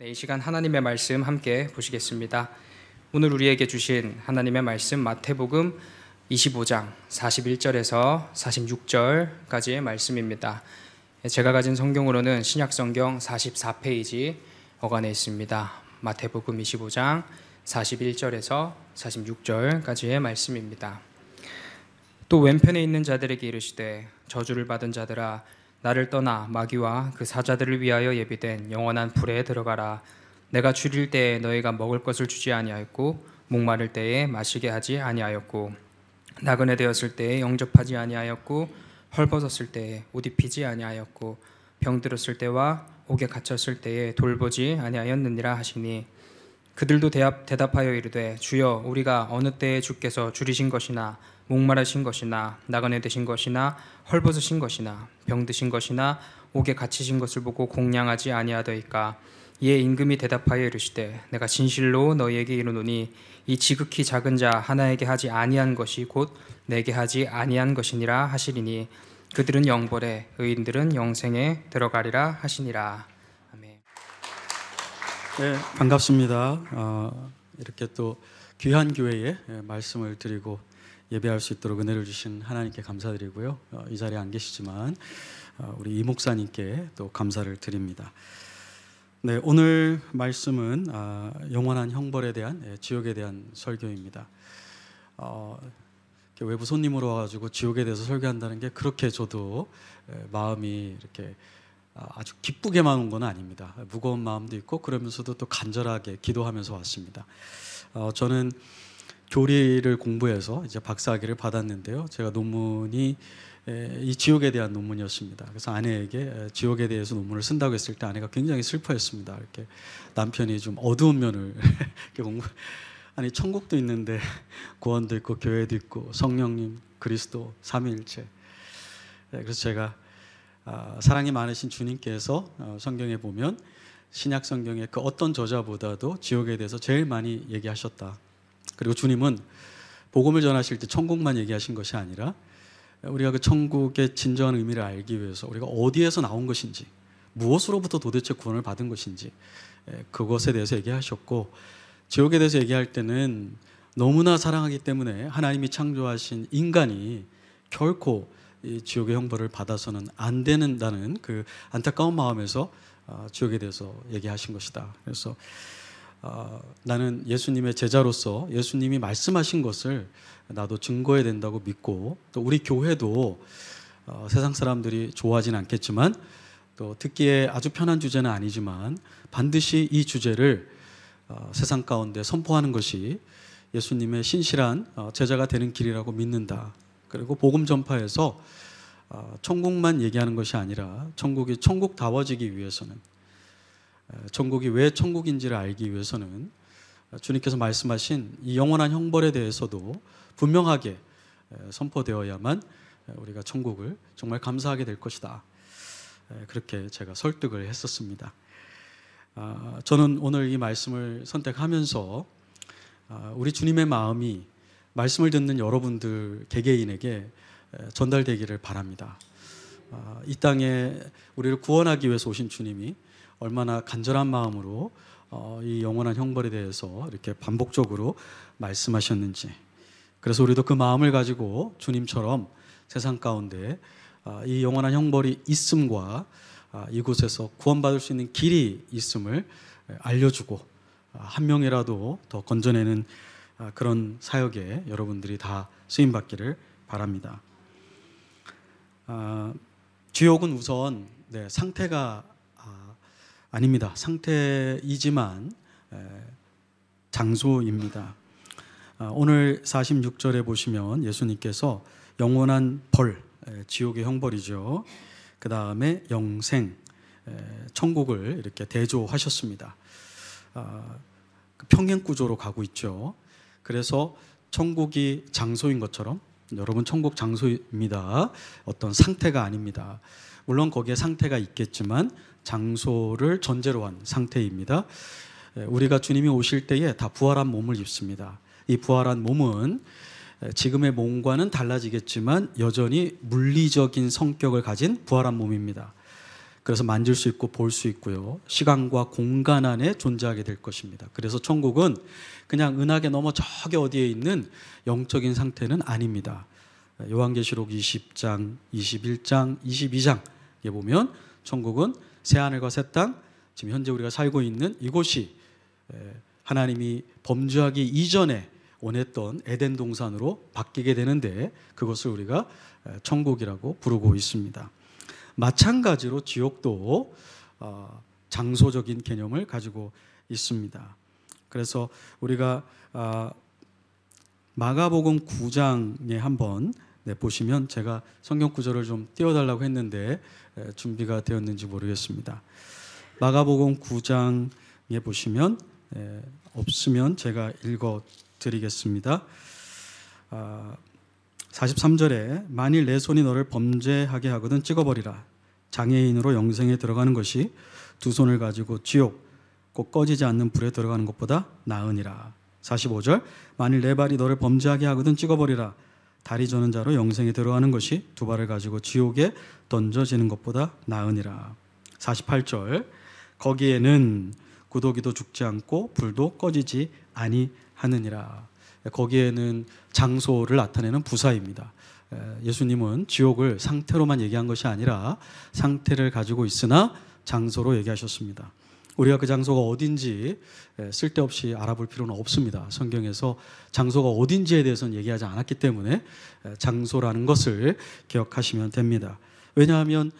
네, 이 시간 하나님의 말씀 함께 보시겠습니다. 오늘 우리에게 주신 하나님의 말씀 마태복음 25장 41절에서 46절까지의 말씀입니다. 제가 가진 성경으로는 신약성경 44페이지 어간에 있습니다. 마태복음 25장 41절에서 46절까지의 말씀입니다. 또 왼편에 있는 자들에게 이르시되 저주를 받은 자들아 나를 떠나 마귀와 그 사자들을 위하여 예비된 영원한 불에 들어가라. 내가 줄일 때에 너희가 먹을 것을 주지 아니하였고 목마를 때에 마시게 하지 아니하였고 나그네 되었을 때에 영접하지 아니하였고 헐벗었을 때에 옷 입히지 아니하였고 병들었을 때와 옥에 갇혔을 때에 돌보지 아니하였느니라 하시니 그들도 대답하여 이르되 주여 우리가 어느 때에 주께서 줄이신 것이나 목마르신 것이나 나그네 되신 것이나 헐벗으신 것이나 병드신 것이나 옥에 갇히신 것을 보고 공양하지 아니하더이까. 이에 임금이 대답하여 이르시되 내가 진실로 너희에게 이르노니 이 지극히 작은 자 하나에게 하지 아니한 것이 곧 내게 하지 아니한 것이니라 하시리니 그들은 영벌에 의인들은 영생에 들어가리라 하시니라. 아멘. 네, 반갑습니다. 이렇게 또 귀한 교회에 말씀을 드리고 예배할 수 있도록 은혜를 주신 하나님께 감사드리고요. 이 자리에 안 계시지만 우리 이 목사님께 또 감사를 드립니다. 네, 오늘 말씀은 영원한 형벌에 대한 지옥에 대한 설교입니다. 외부 손님으로 와가지고 지옥에 대해서 설교한다는 게 그렇게 저도 마음이 이렇게 아주 기쁘게만 온 건 아닙니다. 무거운 마음도 있고 그러면서도 또 간절하게 기도하면서 왔습니다. 저는 교리를 공부해서 이제 박사학위를 받았는데요. 제가 논문이 이 지옥에 대한 논문이었습니다. 그래서 아내에게 지옥에 대해서 논문을 쓴다고 했을 때 아내가 굉장히 슬퍼했습니다. 이렇게 남편이 좀 어두운 면을 이렇게 아니 천국도 있는데 구원도 있고 교회도 있고 성령님 그리스도 삼위일체. 그래서 제가 사랑이 많으신 주님께서 성경에 보면 신약 성경의 그 어떤 저자보다도 지옥에 대해서 제일 많이 얘기하셨다. 그리고 주님은 복음을 전하실 때 천국만 얘기하신 것이 아니라 우리가 그 천국의 진정한 의미를 알기 위해서 우리가 어디에서 나온 것인지 무엇으로부터 도대체 구원을 받은 것인지 그것에 대해서 얘기하셨고 지옥에 대해서 얘기할 때는 너무나 사랑하기 때문에 하나님이 창조하신 인간이 결코 이 지옥의 형벌을 받아서는 안 된다는 그 안타까운 마음에서 지옥에 대해서 얘기하신 것이다. 그래서 나는 예수님의 제자로서 예수님이 말씀하신 것을 나도 증거해야 된다고 믿고 또 우리 교회도 세상 사람들이 좋아하진 않겠지만 또 듣기에 아주 편한 주제는 아니지만 반드시 이 주제를 세상 가운데 선포하는 것이 예수님의 신실한 제자가 되는 길이라고 믿는다. 그리고 복음 전파에서 천국만 얘기하는 것이 아니라 천국이 천국다워지기 위해서는 천국이 왜 천국인지를 알기 위해서는 주님께서 말씀하신 이 영원한 형벌에 대해서도 분명하게 선포되어야만 우리가 천국을 정말 감사하게 될 것이다. 그렇게 제가 설득을 했었습니다. 저는 오늘 이 말씀을 선택하면서 우리 주님의 마음이 말씀을 듣는 여러분들 개개인에게 전달되기를 바랍니다. 이 땅에 우리를 구원하기 위해서 오신 주님이 얼마나 간절한 마음으로 이 영원한 형벌에 대해서 이렇게 반복적으로 말씀하셨는지, 그래서 우리도 그 마음을 가지고 주님처럼 세상 가운데 이 영원한 형벌이 있음과 이곳에서 구원받을 수 있는 길이 있음을 알려주고 한 명이라도 더 건져내는 그런 사역에 여러분들이 다 쓰임받기를 바랍니다. 지옥은 우선 상태가 아닙니다. 상태이지만 장소입니다. 오늘 46절에 보시면 예수님께서 영원한 벌, 지옥의 형벌이죠. 그 다음에 영생, 천국을 이렇게 대조하셨습니다. 평행 구조로 가고 있죠. 그래서 천국이 장소인 것처럼 여러분 천국 장소입니다. 어떤 상태가 아닙니다. 물론 거기에 상태가 있겠지만 장소를 전제로 한 상태입니다. 우리가 주님이 오실 때에 다 부활한 몸을 입습니다. 이 부활한 몸은 지금의 몸과는 달라지겠지만 여전히 물리적인 성격을 가진 부활한 몸입니다. 그래서 만질 수 있고 볼 수 있고요. 시간과 공간 안에 존재하게 될 것입니다. 그래서 천국은 그냥 은하계 너머 저기 어디에 있는 영적인 상태는 아닙니다. 요한계시록 20장, 21장, 22장에 보면 천국은 새하늘과 새 땅, 지금 현재 우리가 살고 있는 이곳이 하나님이 범죄하기 이전에 원했던 에덴 동산으로 바뀌게 되는데 그것을 우리가 천국이라고 부르고 있습니다. 마찬가지로 지옥도 장소적인 개념을 가지고 있습니다. 그래서 우리가 마가복음 9장에 한번 보시면 제가 성경 구절을 좀 띄워달라고 했는데 준비가 되었는지 모르겠습니다. 마가복음 9장에 보시면 없으면 제가 읽어드리겠습니다. 43절에 만일 내 손이 너를 범죄하게 하거든 찍어버리라. 장애인으로 영생에 들어가는 것이 두 손을 가지고 지옥 곧 꺼지지 않는 불에 들어가는 것보다 나으니라. 45절 만일 내 발이 너를 범죄하게 하거든 찍어버리라. 다리 저는 자로 영생에 들어가는 것이 두 발을 가지고 지옥에 던져지는 것보다 나으니라. 48절 거기에는 구더기도 죽지 않고 불도 꺼지지 아니하느니라. 거기에는 장소를 나타내는 부사입니다. 예수님은 지옥을 상태로만 얘기한 것이 아니라 상태를 가지고 있으나 장소로 얘기하셨습니다. 우리가 그 장소가 어딘지 쓸데없이 알아볼 필요는 없습니다. 성경에서 장소가 어딘지에 대해서는 얘기하지 않았기 때문에 장소라는 것을 기억하시면 됩니다. 왜냐하면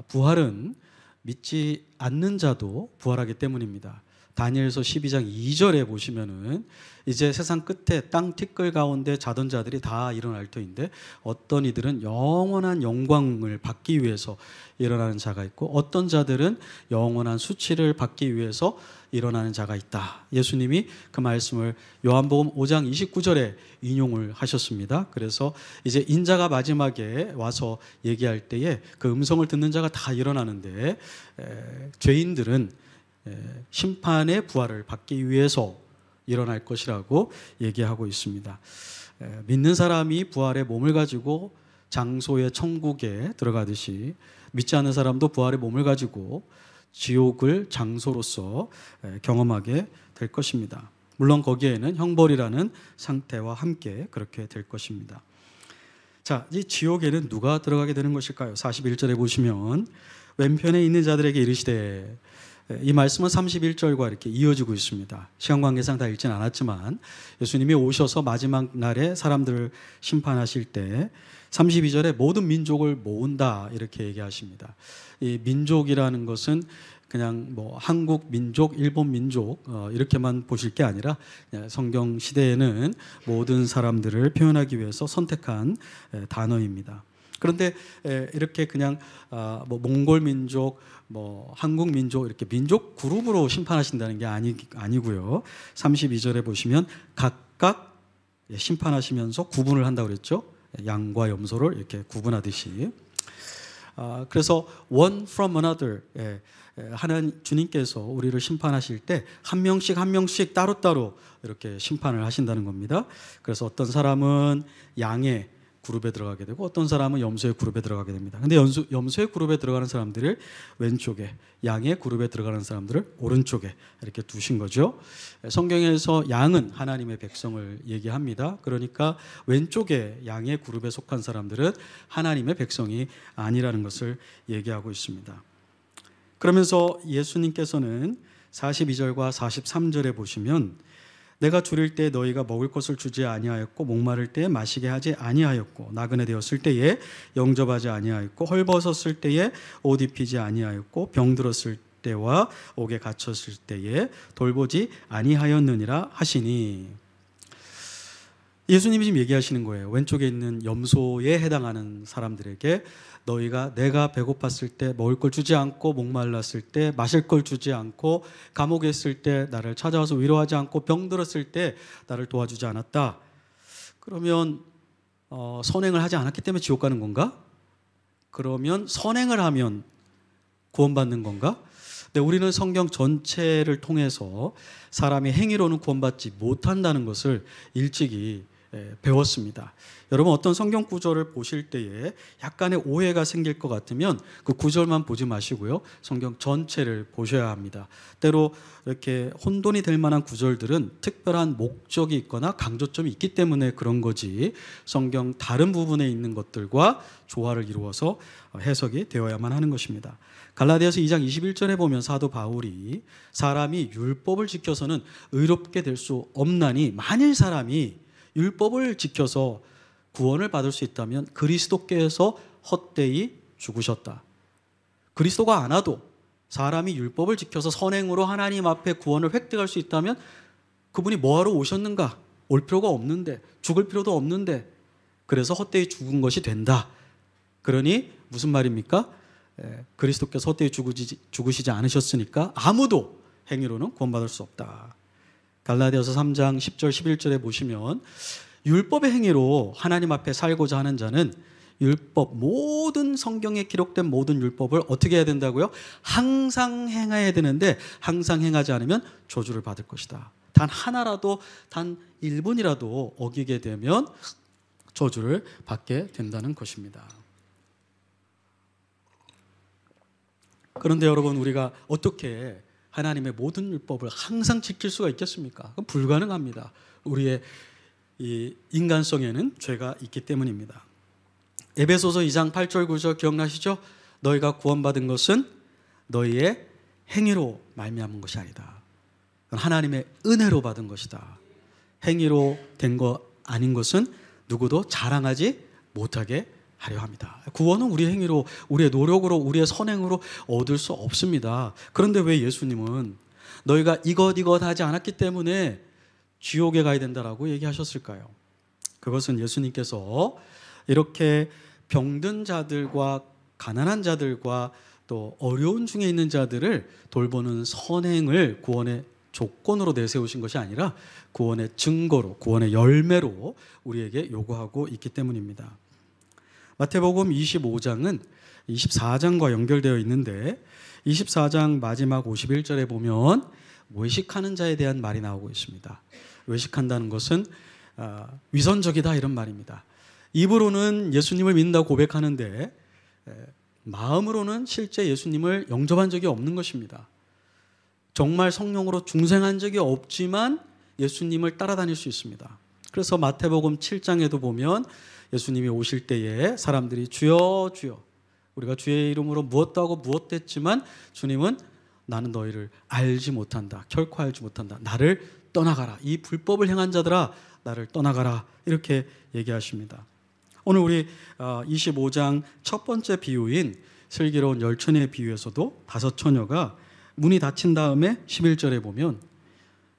부활은 믿지 않는 자도 부활하기 때문입니다. 다니엘서 12장 2절에 보시면은 이제 세상 끝에 땅 티끌 가운데 자던 자들이 다 일어날 터인데 어떤 이들은 영원한 영광을 받기 위해서 일어나는 자가 있고 어떤 자들은 영원한 수치를 받기 위해서 일어나는 자가 있다. 예수님이 그 말씀을 요한복음 5장 29절에 인용을 하셨습니다. 그래서 이제 인자가 마지막에 와서 얘기할 때에 그 음성을 듣는 자가 다 일어나는데 죄인들은 심판의 부활을 받기 위해서 일어날 것이라고 얘기하고 있습니다. 믿는 사람이 부활의 몸을 가지고 장소의 천국에 들어가듯이 믿지 않는 사람도 부활의 몸을 가지고 지옥을 장소로서 경험하게 될 것입니다. 물론 거기에는 형벌이라는 상태와 함께 그렇게 될 것입니다. 자, 이 지옥에는 누가 들어가게 되는 것일까요? 41절에 보시면 왼편에 있는 자들에게 이르시되, 이 말씀은 31절과 이렇게 이어지고 있습니다. 시간 관계상 다 읽진 않았지만 예수님이 오셔서 마지막 날에 사람들을 심판하실 때 32절에 모든 민족을 모은다 이렇게 얘기하십니다. 이 민족이라는 것은 그냥 뭐 한국 민족, 일본 민족 이렇게만 보실 게 아니라 성경 시대에는 모든 사람들을 표현하기 위해서 선택한 단어입니다. 그런데 이렇게 그냥 뭐 몽골 민족, 뭐 한국 민족 이렇게 민족 그룹으로 심판하신다는 게 아니고요. 32절에 보시면 각각 심판하시면서 구분을 한다고 그랬죠. 양과 염소를 이렇게 구분하듯이. 그래서 one from another, 하나님 주님께서 우리를 심판하실 때 한 명씩 한 명씩 따로따로 이렇게 심판을 하신다는 겁니다. 그래서 어떤 사람은 양의 그룹에 들어가게 되고 어떤 사람은 염소의 그룹에 들어가게 됩니다. 근데 염소의 그룹에 들어가는 사람들을 왼쪽에, 양의 그룹에 들어가는 사람들을 오른쪽에 이렇게 두신 거죠. 성경에서 양은 하나님의 백성을 얘기합니다. 그러니까 왼쪽에 양의 그룹에 속한 사람들은 하나님의 백성이 아니라는 것을 얘기하고 있습니다. 그러면서 예수님께서는 42절과 43절에 보시면 내가 줄일 때 너희가 먹을 것을 주지 아니하였고 목마를 때에 마시게 하지 아니하였고 나그네 되었을 때에 영접하지 아니하였고 헐벗었을 때에 옷 입히지 아니하였고 병들었을 때와 옥에 갇혔을 때에 돌보지 아니하였느니라 하시니, 예수님이 지금 얘기하시는 거예요. 왼쪽에 있는 염소에 해당하는 사람들에게 너희가 내가 배고팠을 때 먹을 걸 주지 않고 목말랐을 때 마실 걸 주지 않고 감옥에 있을 때 나를 찾아와서 위로하지 않고 병들었을 때 나를 도와주지 않았다. 그러면 선행을 하지 않았기 때문에 지옥 가는 건가? 그러면 선행을 하면 구원받는 건가? 근데 우리는 성경 전체를 통해서 사람이 행위로는 구원받지 못한다는 것을 일찍이 배웠습니다. 여러분 어떤 성경 구절을 보실 때에 약간의 오해가 생길 것 같으면 그 구절만 보지 마시고요. 성경 전체를 보셔야 합니다. 때로 이렇게 혼돈이 될 만한 구절들은 특별한 목적이 있거나 강조점이 있기 때문에 그런 거지, 성경 다른 부분에 있는 것들과 조화를 이루어서 해석이 되어야만 하는 것입니다. 갈라디아서 2장 21절에 보면 사도 바울이 사람이 율법을 지켜서는 의롭게 될 수 없나니 만일 사람이 율법을 지켜서 구원을 받을 수 있다면 그리스도께서 헛되이 죽으셨다. 그리스도가 안 와도 사람이 율법을 지켜서 선행으로 하나님 앞에 구원을 획득할 수 있다면 그분이 뭐하러 오셨는가? 올 필요가 없는데, 죽을 필요도 없는데, 그래서 헛되이 죽은 것이 된다. 그러니 무슨 말입니까? 그리스도께서 헛되이 죽으시지 않으셨으니까 아무도 행위로는 구원받을 수 없다. 갈라디아서 3장 10절 11절에 보시면 율법의 행위로 하나님 앞에 살고자 하는 자는 율법, 모든 성경에 기록된 모든 율법을 어떻게 해야 된다고요? 항상 행해야 되는데 항상 행하지 않으면 저주를 받을 것이다. 단 하나라도, 단 1분이라도 어기게 되면 저주를 받게 된다는 것입니다. 그런데 여러분, 우리가 어떻게 하나님의 모든 율법을 항상 지킬 수가 있겠습니까? 그건 불가능합니다. 우리의 이 인간성에는 죄가 있기 때문입니다. 에베소서 2장 8절 9절 기억나시죠? 너희가 구원받은 것은 너희의 행위로 말미암은 것이 아니다. 하나님의 은혜로 받은 것이다. 행위로 된 거 아닌 것은 누구도 자랑하지 못하게 하려 합니다. 구원은 우리의 행위로, 우리의 노력으로, 우리의 선행으로 얻을 수 없습니다. 그런데 왜 예수님은 너희가 이것 하지 않았기 때문에 지옥에 가야 된다라고 얘기하셨을까요? 그것은 예수님께서 이렇게 병든 자들과 가난한 자들과 또 어려운 중에 있는 자들을 돌보는 선행을 구원의 조건으로 내세우신 것이 아니라 구원의 증거로, 구원의 열매로 우리에게 요구하고 있기 때문입니다. 마태복음 25장은 24장과 연결되어 있는데 24장 마지막 51절에 보면 외식하는 자에 대한 말이 나오고 있습니다. 외식한다는 것은 위선적이다 이런 말입니다. 입으로는 예수님을 믿는다고 고백하는데 마음으로는 실제 예수님을 영접한 적이 없는 것입니다. 정말 성령으로 중생한 적이 없지만 예수님을 따라다닐 수 있습니다. 그래서 마태복음 7장에도 보면 예수님이 오실 때에 사람들이 주여 주여 우리가 주의 이름으로 무엇도 하고 무엇도 했지만 주님은 나는 너희를 알지 못한다. 결코 알지 못한다. 나를 떠나가라. 이 불법을 행한 자들아 나를 떠나가라. 이렇게 얘기하십니다. 오늘 우리 25장 첫 번째 비유인 슬기로운 열처녀의 비유에서도 다섯 처녀가 문이 닫힌 다음에 11절에 보면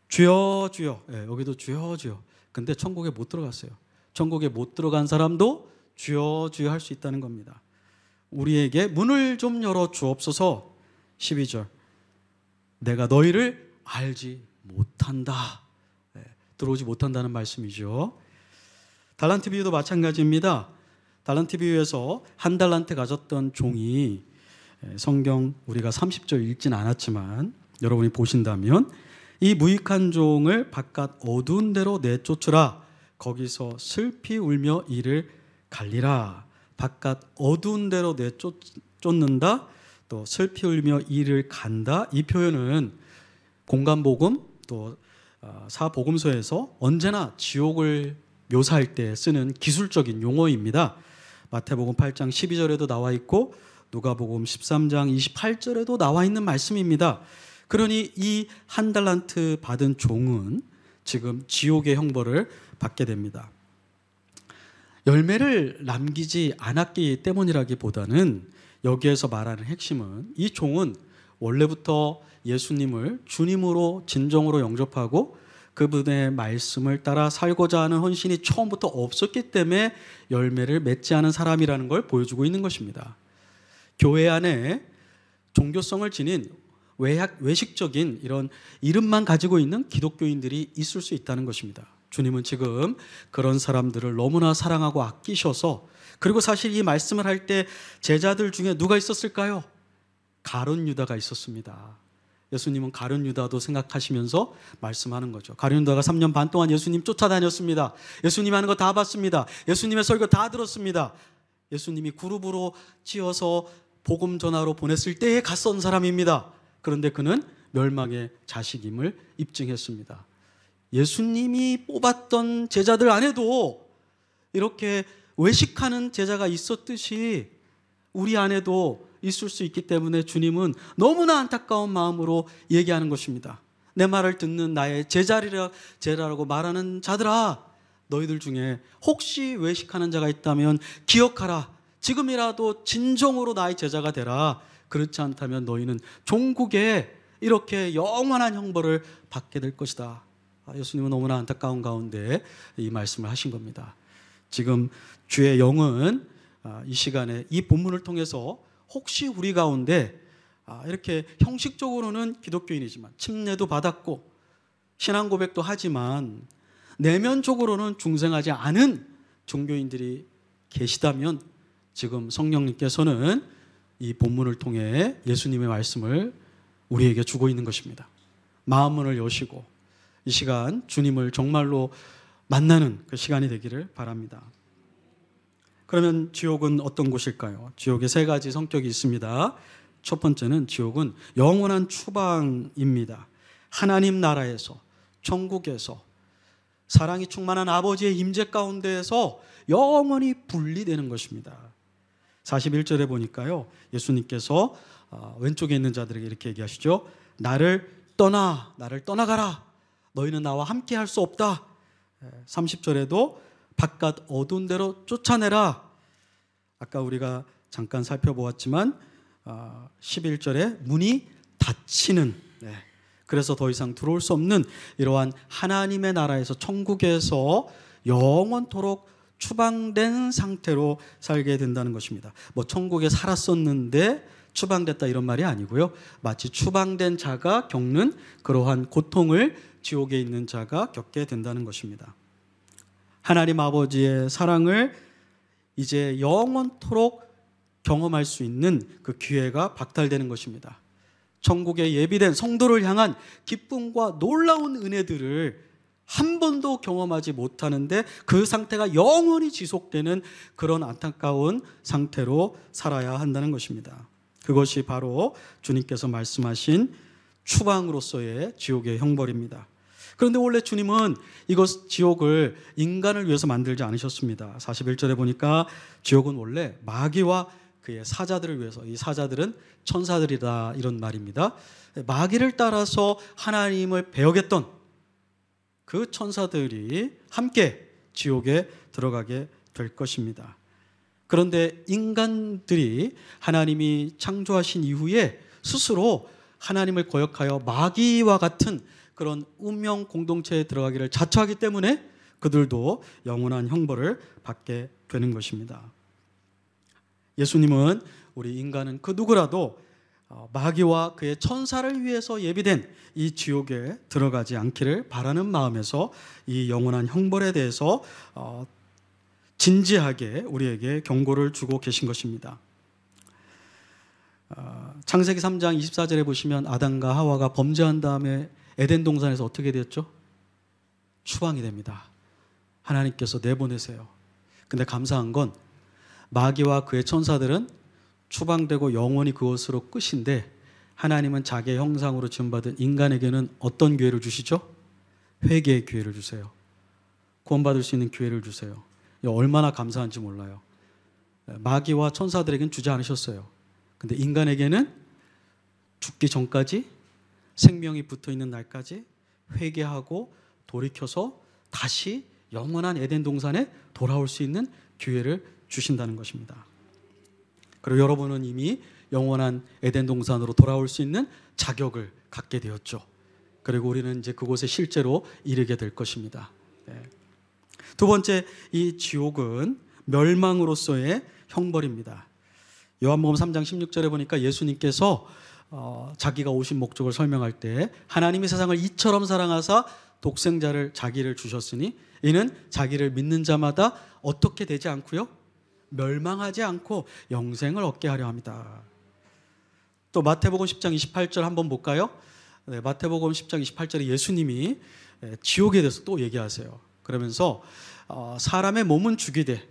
주여 주여, 여기도 주여 주여. 근데 천국에 못 들어갔어요. 천국에 못 들어간 사람도 주여 주여 할 수 있다는 겁니다. 우리에게 문을 좀 열어 주옵소서. 12절 내가 너희를 알지 못한다. 들어오지 못한다는 말씀이죠. 달란트 비유도 마찬가지입니다. 달란트 비유에서 한 달란트 가졌던 종이, 성경 우리가 30절 읽진 않았지만 여러분이 보신다면 이 무익한 종을 바깥 어두운 데로 내쫓으라. 거기서 슬피 울며 이를 갈리라. 바깥 어두운 데로 내쫓는다. 또 슬피 울며 이를 간다. 이 표현은 공간복음 또 사복음서에서 언제나 지옥을 묘사할 때 쓰는 기술적인 용어입니다. 마태복음 8장 12절에도 나와 있고 누가복음 13장 28절에도 나와 있는 말씀입니다. 그러니 이 한 달란트 받은 종은 지금 지옥의 형벌을 받게 됩니다. 열매를 남기지 않았기 때문이라기보다는 여기에서 말하는 핵심은 이 종은 원래부터 예수님을 주님으로 진정으로 영접하고 그분의 말씀을 따라 살고자 하는 헌신이 처음부터 없었기 때문에 열매를 맺지 않은 사람이라는 걸 보여주고 있는 것입니다. 교회 안에 종교성을 지닌 외식적인 이런 이름만 가지고 있는 기독교인들이 있을 수 있다는 것입니다. 주님은 지금 그런 사람들을 너무나 사랑하고 아끼셔서, 그리고 사실 이 말씀을 할 때 제자들 중에 누가 있었을까요? 가룟 유다가 있었습니다. 예수님은 가룟 유다도 생각하시면서 말씀하는 거죠. 가룟 유다가 3년 반 동안 예수님 쫓아다녔습니다. 예수님 하는 거 다 봤습니다. 예수님의 설교 다 들었습니다. 예수님이 그룹으로 찌어서 복음 전하러 보냈을 때에 갓선 사람입니다. 그런데 그는 멸망의 자식임을 입증했습니다. 예수님이 뽑았던 제자들 안에도 이렇게 외식하는 제자가 있었듯이 우리 안에도 있을 수 있기 때문에 주님은 너무나 안타까운 마음으로 얘기하는 것입니다. 내 말을 듣는 나의 제자라고 말하는 자들아, 너희들 중에 혹시 외식하는 자가 있다면 기억하라. 지금이라도 진정으로 나의 제자가 되라. 그렇지 않다면 너희는 종국에 이렇게 영원한 형벌을 받게 될 것이다. 예수님은 너무나 안타까운 가운데 이 말씀을 하신 겁니다. 지금 주의 영은 이 시간에 이 본문을 통해서 혹시 우리 가운데 이렇게 형식적으로는 기독교인이지만 침례도 받았고 신앙 고백도 하지만 내면적으로는 중생하지 않은 종교인들이 계시다면 지금 성령님께서는 이 본문을 통해 예수님의 말씀을 우리에게 주고 있는 것입니다. 마음문을 여시고 이 시간 주님을 정말로 만나는 그 시간이 되기를 바랍니다. 그러면 지옥은 어떤 곳일까요? 지옥에 세 가지 성격이 있습니다. 첫 번째는 지옥은 영원한 추방입니다. 하나님 나라에서, 천국에서, 사랑이 충만한 아버지의 임재 가운데에서 영원히 분리되는 것입니다. 41절에 보니까요, 예수님께서 왼쪽에 있는 자들에게 이렇게 얘기하시죠. 나를 떠나가라. 너희는 나와 함께 할 수 없다. 30절에도 바깥 어두운 데로 쫓아내라. 아까 우리가 잠깐 살펴보았지만 11절에 문이 닫히는, 그래서 더 이상 들어올 수 없는 이러한 하나님의 나라에서, 천국에서 영원토록 추방된 상태로 살게 된다는 것입니다. 뭐 천국에 살았었는데 추방됐다 이런 말이 아니고요. 마치 추방된 자가 겪는 그러한 고통을 지옥에 있는 자가 겪게 된다는 것입니다. 하나님 아버지의 사랑을 이제 영원토록 경험할 수 있는 그 기회가 박탈되는 것입니다. 천국에 예비된 성도를 향한 기쁨과 놀라운 은혜들을 한 번도 경험하지 못하는데 그 상태가 영원히 지속되는 그런 안타까운 상태로 살아야 한다는 것입니다. 그것이 바로 주님께서 말씀하신 추방으로서의 지옥의 형벌입니다. 그런데 원래 주님은 이것 지옥을 인간을 위해서 만들지 않으셨습니다. 41절에 보니까 지옥은 원래 마귀와 그의 사자들을 위해서, 이 사자들은 천사들이다 이런 말입니다. 마귀를 따라서 하나님을 배역했던 그 천사들이 함께 지옥에 들어가게 될 것입니다. 그런데 인간들이 하나님이 창조하신 이후에 스스로 하나님을 거역하여 마귀와 같은 그런 운명 공동체에 들어가기를 자처하기 때문에 그들도 영원한 형벌을 받게 되는 것입니다. 예수님은 우리 인간은 그 누구라도 마귀와 그의 천사를 위해서 예비된 이 지옥에 들어가지 않기를 바라는 마음에서 이 영원한 형벌에 대해서 진지하게 우리에게 경고를 주고 계신 것입니다. 창세기 3장 24절에 보시면 아담과 하와가 범죄한 다음에 에덴 동산에서 어떻게 되었죠? 추방이 됩니다. 하나님께서 내보내세요. 근데 감사한 건 마귀와 그의 천사들은 추방되고 영원히 그것으로 끝인데 하나님은 자기의 형상으로 지음받은 인간에게는 어떤 기회를 주시죠? 회개의 기회를 주세요. 구원받을 수 있는 기회를 주세요. 얼마나 감사한지 몰라요. 마귀와 천사들에게는 주지 않으셨어요. 근데 인간에게는 죽기 전까지, 생명이 붙어있는 날까지 회개하고 돌이켜서 다시 영원한 에덴 동산에 돌아올 수 있는 기회를 주신다는 것입니다. 그리고 여러분은 이미 영원한 에덴 동산으로 돌아올 수 있는 자격을 갖게 되었죠. 그리고 우리는 이제 그곳에 실제로 이르게 될 것입니다. 두 번째, 이 지옥은 멸망으로서의 형벌입니다. 요한복음 3장 16절에 보니까 예수님께서 자기가 오신 목적을 설명할 때 하나님이 세상을 이처럼 사랑하사 독생자를 자기를 주셨으니 이는 자기를 믿는 자마다 어떻게 되지 않고요? 멸망하지 않고 영생을 얻게 하려 합니다. 또 마태복음 10장 28절 한번 볼까요? 마태복음 10장 28절에 예수님이 지옥에 대해서 또 얘기하세요. 그러면서 사람의 몸은 죽이되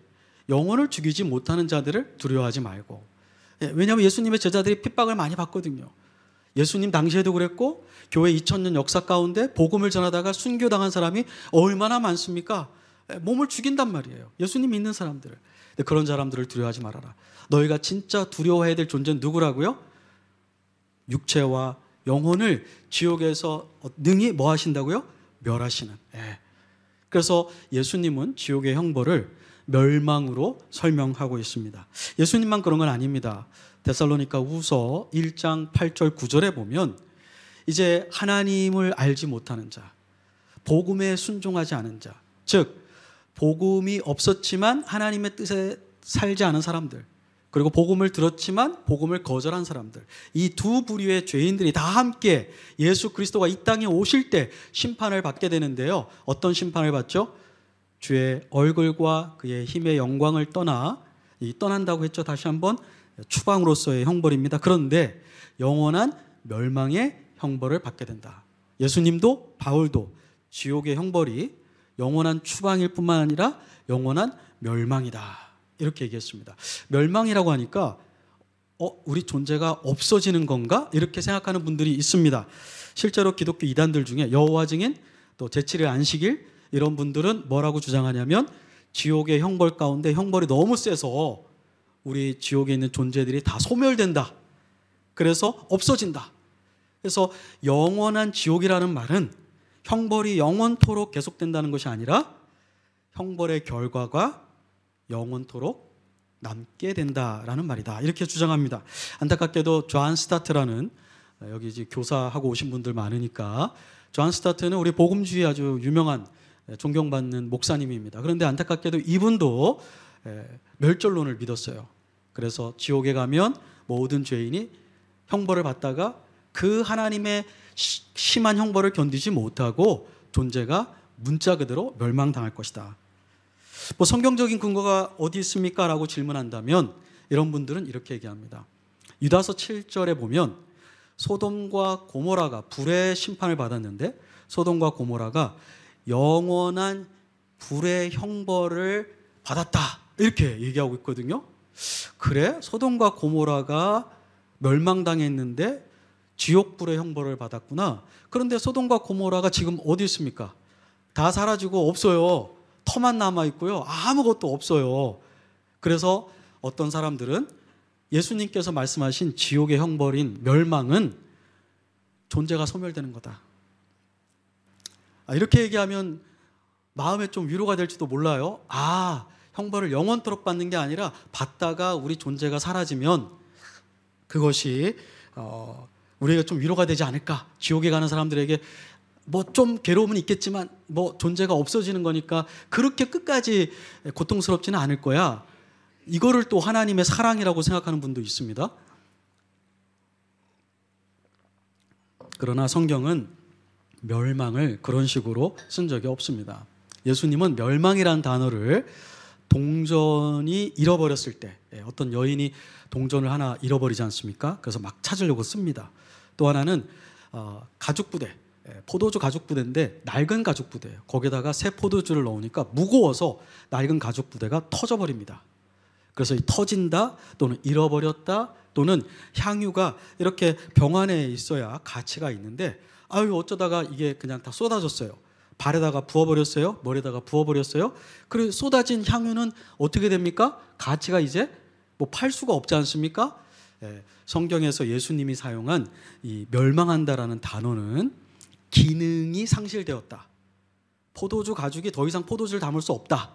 영혼을 죽이지 못하는 자들을 두려워하지 말고. 왜냐하면 예수님의 제자들이 핍박을 많이 받거든요. 예수님 당시에도 그랬고 교회 2000년 역사 가운데 복음을 전하다가 순교당한 사람이 얼마나 많습니까? 몸을 죽인단 말이에요. 예수님 믿는 사람들을. 그런 사람들을 두려워하지 말아라. 너희가 진짜 두려워해야 될 존재는 누구라고요? 육체와 영혼을 지옥에서 능히 뭐 하신다고요? 멸하시는. 그래서 예수님은 지옥의 형벌을 멸망으로 설명하고 있습니다. 예수님만 그런 건 아닙니다. 데살로니가 후서 1장 8절 9절에 보면 이제 하나님을 알지 못하는 자, 복음에 순종하지 않은 자, 즉 복음이 없었지만 하나님의 뜻에 살지 않은 사람들, 그리고 복음을 들었지만 복음을 거절한 사람들, 이 두 부류의 죄인들이 다 함께 예수 그리스도가 이 땅에 오실 때 심판을 받게 되는데요. 어떤 심판을 받죠? 주의 얼굴과 그의 힘의 영광을 떠난다고 했죠. 다시 한번 추방으로서의 형벌입니다. 그런데 영원한 멸망의 형벌을 받게 된다. 예수님도 바울도 지옥의 형벌이 영원한 추방일 뿐만 아니라 영원한 멸망이다, 이렇게 얘기했습니다. 멸망이라고 하니까 우리 존재가 없어지는 건가? 이렇게 생각하는 분들이 있습니다. 실제로 기독교 이단들 중에 여호와 증인, 또 제7일 안식일, 이런 분들은 뭐라고 주장하냐면 지옥의 형벌 가운데 형벌이 너무 세서 우리 지옥에 있는 존재들이 다 소멸된다. 그래서 없어진다. 그래서 영원한 지옥이라는 말은 형벌이 영원토록 계속된다는 것이 아니라 형벌의 결과가 영원토록 남게 된다라는 말이다, 이렇게 주장합니다. 안타깝게도 존 스타트라는, 여기 이제 교사하고 오신 분들 많으니까, 존 스타트는 우리 복음주의 아주 유명한 존경받는 목사님입니다. 그런데 안타깝게도 이분도 멸절론을 믿었어요. 그래서 지옥에 가면 모든 죄인이 형벌을 받다가 그 하나님의 심한 형벌을 견디지 못하고 존재가 문자 그대로 멸망당할 것이다. 뭐 성경적인 근거가 어디 있습니까? 라고 질문한다면 이런 분들은 이렇게 얘기합니다. 유다서 7절에 보면 소돔과 고모라가 불의 심판을 받았는데 소돔과 고모라가 영원한 불의 형벌을 받았다, 이렇게 얘기하고 있거든요. 그래? 소돔과 고모라가 멸망당했는데 지옥불의 형벌을 받았구나. 그런데 소돔과 고모라가 지금 어디 있습니까? 다 사라지고 없어요. 터만 남아있고요. 아무것도 없어요. 그래서 어떤 사람들은 예수님께서 말씀하신 지옥의 형벌인 멸망은 존재가 소멸되는 거다. 이렇게 얘기하면 마음에 좀 위로가 될지도 몰라요. 형벌을 영원토록 받는 게 아니라 받다가 우리 존재가 사라지면 그것이 우리가 좀 위로가 되지 않을까. 지옥에 가는 사람들에게 뭐 좀 괴로움은 있겠지만 뭐 존재가 없어지는 거니까 그렇게 끝까지 고통스럽지는 않을 거야. 이거를 또 하나님의 사랑이라고 생각하는 분도 있습니다. 그러나 성경은 멸망을 그런 식으로 쓴 적이 없습니다. 예수님은 멸망이라는 단어를 동전이 잃어버렸을 때, 어떤 여인이 동전을 하나 잃어버리지 않습니까? 그래서 막 찾으려고 씁니다. 또 하나는 가죽부대, 포도주 가죽부대인데 낡은 가죽부대예요. 거기다가 새 포도주를 넣으니까 무거워서 낡은 가죽부대가 터져버립니다. 그래서 터진다, 또는 잃어버렸다, 또는 향유가 이렇게 병 안에 있어야 가치가 있는데 어쩌다가 이게 그냥 다 쏟아졌어요. 발에다가 부어버렸어요. 머리에다가 부어버렸어요. 그리고 쏟아진 향유는 어떻게 됩니까? 가치가 이제 뭐 팔 수가 없지 않습니까? 성경에서 예수님이 사용한 이 멸망한다라는 단어는 기능이 상실되었다. 포도주 가죽이 더 이상 포도주를 담을 수 없다.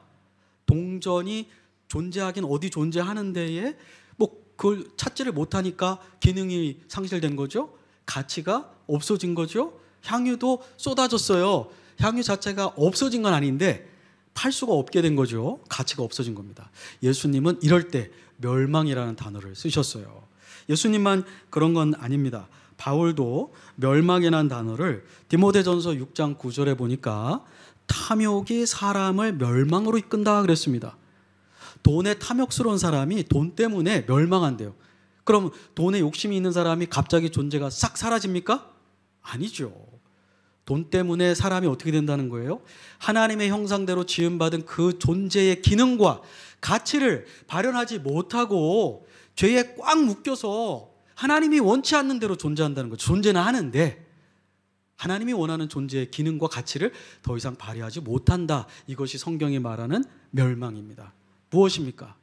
동전이 존재하긴 어디 존재하는 데에 뭐 그걸 찾지를 못하니까 기능이 상실된 거죠. 가치가 없어진 거죠. 향유도 쏟아졌어요. 향유 자체가 없어진 건 아닌데 팔 수가 없게 된 거죠. 가치가 없어진 겁니다. 예수님은 이럴 때 멸망이라는 단어를 쓰셨어요. 예수님만 그런 건 아닙니다. 바울도 멸망이라는 단어를 디모데전서 6장 9절에 보니까 탐욕이 사람을 멸망으로 이끈다 그랬습니다. 돈에 탐욕스러운 사람이 돈 때문에 멸망한대요. 그럼 돈에 욕심이 있는 사람이 갑자기 존재가 싹 사라집니까? 아니죠. 돈 때문에 사람이 어떻게 된다는 거예요? 하나님의 형상대로 지음받은 그 존재의 기능과 가치를 발현하지 못하고 죄에 꽉 묶여서 하나님이 원치 않는 대로 존재한다는 거죠. 존재는 하는데 하나님이 원하는 존재의 기능과 가치를 더 이상 발휘하지 못한다. 이것이 성경이 말하는 멸망입니다. 무엇입니까?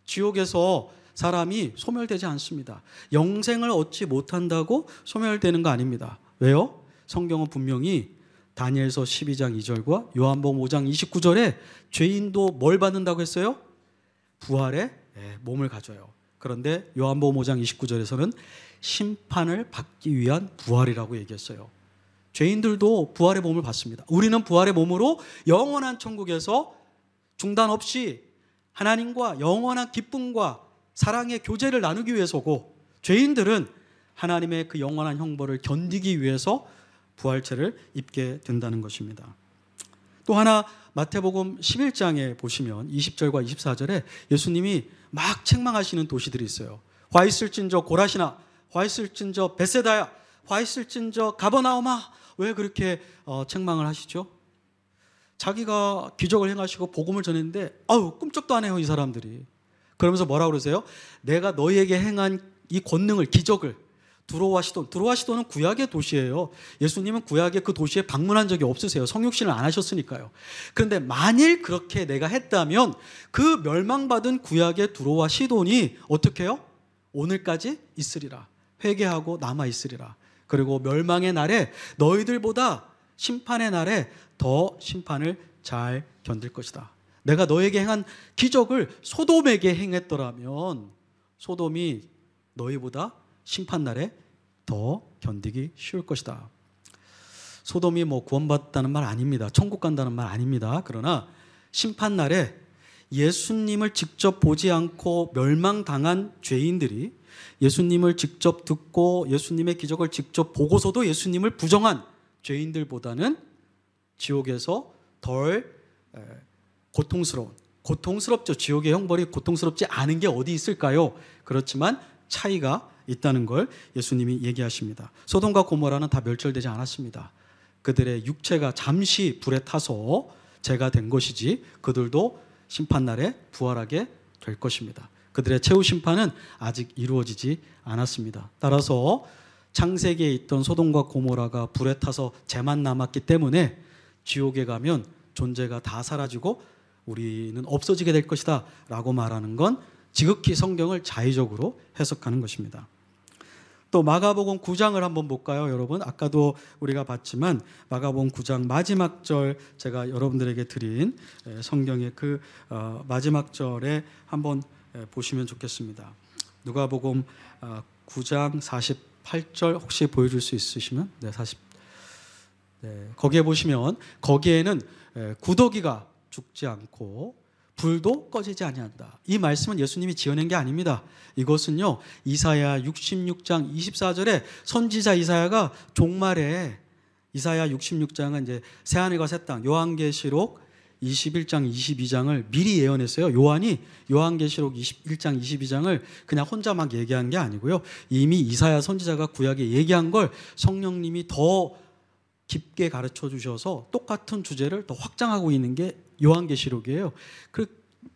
지옥에서 사람이 소멸되지 않습니다. 영생을 얻지 못한다고 소멸되는 거 아닙니다. 왜요? 성경은 분명히 다니엘서 12장 2절과 요한복음 5장 29절에 죄인도 뭘 받는다고 했어요? 부활의 몸을 가져요. 그런데 요한복음 5장 29절에서는 심판을 받기 위한 부활이라고 얘기했어요. 죄인들도 부활의 몸을 받습니다. 우리는 부활의 몸으로 영원한 천국에서 중단 없이 하나님과 영원한 기쁨과 사랑의 교제를 나누기 위해서고, 죄인들은 하나님의 그 영원한 형벌을 견디기 위해서 부활체를 입게 된다는 것입니다. 또 하나 마태복음 11장에 보시면 20절과 24절에 예수님이 막 책망하시는 도시들이 있어요. 화 있을진저 고라시나, 화 있을진저 베세다야, 화 있을진저 가버나움아. 왜 그렇게 책망을 하시죠? 자기가 기적을 행하시고 복음을 전했는데 꿈쩍도 안 해요, 이 사람들이. 그러면서 뭐라고 그러세요? 내가 너희에게 행한 이 권능을, 기적을, 두로와 시돈은 구약의 도시예요. 예수님은 구약의 그 도시에 방문한 적이 없으세요. 성육신을 안 하셨으니까요. 그런데 만일 그렇게 내가 했다면 그 멸망받은 구약의 두로와 시돈이 어떻게 해요? 오늘까지 있으리라. 회개하고 남아 있으리라. 그리고 멸망의 날에 너희들보다 심판의 날에 더 심판을 잘 견딜 것이다. 내가 너에게 행한 기적을 소돔에게 행했더라면 소돔이 너희보다 심판날에 더 견디기 쉬울 것이다. 소돔이 구원받았다는 말 아닙니다. 천국 간다는 말 아닙니다. 그러나 심판날에 예수님을 직접 보지 않고 멸망당한 죄인들이 예수님을 직접 듣고 예수님의 기적을 직접 보고서도 예수님을 부정한 죄인들보다는 지옥에서 덜 고통스럽죠. 지옥의 형벌이 고통스럽지 않은 게 어디 있을까요? 그렇지만 차이가 있다는 걸 예수님이 얘기하십니다. 소돔과 고모라는 다 멸절되지 않았습니다. 그들의 육체가 잠시 불에 타서 죄가 된 것이지 그들도 심판날에 부활하게 될 것입니다. 그들의 최후 심판은 아직 이루어지지 않았습니다. 따라서 창세기에 있던 소돔과 고모라가 불에 타서 죄만 남았기 때문에 지옥에 가면 존재가 다 사라지고 우리는 없어지게 될 것이다 라고 말하는 건 지극히 성경을 자의적으로 해석하는 것입니다. 또 마가복음 9장을 한번 볼까요, 여러분? 아까도 우리가 봤지만 마가복음 9장 마지막 절, 제가 여러분들에게 드린 성경의 그 마지막 절에 한번 보시면 좋겠습니다. 누가복음 9장 48절 혹시 보여줄 수 있으시면 거기에 보시면 거기에는 구더기가 죽지 않고 불도 꺼지지 아니한다. 이 말씀은 예수님이 지어낸 게 아닙니다. 이것은요, 이사야 66장 24절에 선지자 이사야가 종말에, 이사야 66장은 이제 새하늘과 새 땅, 요한계시록 21장 22장을 미리 예언했어요. 요한이 요한계시록 21장 22장을 그냥 혼자 막 얘기한 게 아니고요, 이미 이사야 선지자가 구약에 얘기한 걸 성령님이 더 깊게 가르쳐 주셔서 똑같은 주제를 더 확장하고 있는 게 요한계시록이에요. 그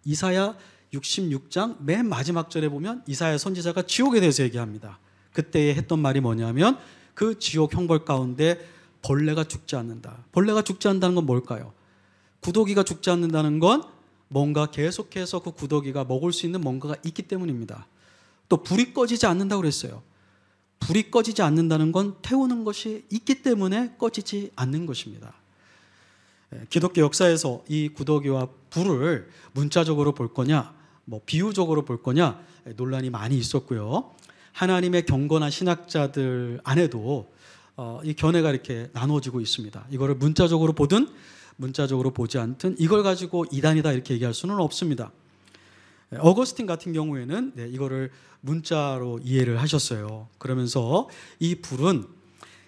이사야 66장 맨 마지막 절에 보면 이사야 선지자가 지옥에 대해서 얘기합니다. 그때 했던 말이 뭐냐면 그 지옥 형벌 가운데 벌레가 죽지 않는다. 벌레가 죽지 않는다는 건 뭘까요? 구더기가 죽지 않는다는 건 뭔가 계속해서 그 구더기가 먹을 수 있는 뭔가가 있기 때문입니다. 또 불이 꺼지지 않는다고 그랬어요. 불이 꺼지지 않는다는 건 태우는 것이 있기 때문에 꺼지지 않는 것입니다. 기독교 역사에서 이 구더기와 불을 문자적으로 볼 거냐, 비유적으로 볼 거냐 논란이 많이 있었고요. 하나님의 경건한 신학자들 안에도 이 견해가 이렇게 나눠지고 있습니다. 이거를 문자적으로 보든 문자적으로 보지 않든 이걸 가지고 이단이다 이렇게 얘기할 수는 없습니다. 어거스틴 같은 경우에는 이거를 문자로 이해를 하셨어요. 그러면서 이 불은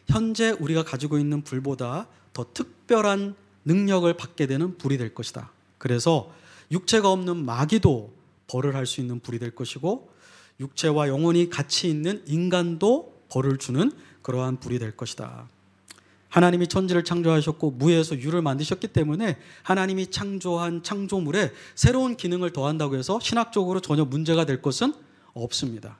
현재 우리가 가지고 있는 불보다 더 특별한 능력을 받게 되는 불이 될 것이다. 그래서 육체가 없는 마귀도 벌을 할 수 있는 불이 될 것이고 육체와 영혼이 같이 있는 인간도 벌을 주는 그러한 불이 될 것이다. 하나님이 천지를 창조하셨고 무에서 유를 만드셨기 때문에 하나님이 창조한 창조물에 새로운 기능을 더한다고 해서 신학적으로 전혀 문제가 될 것은 없습니다.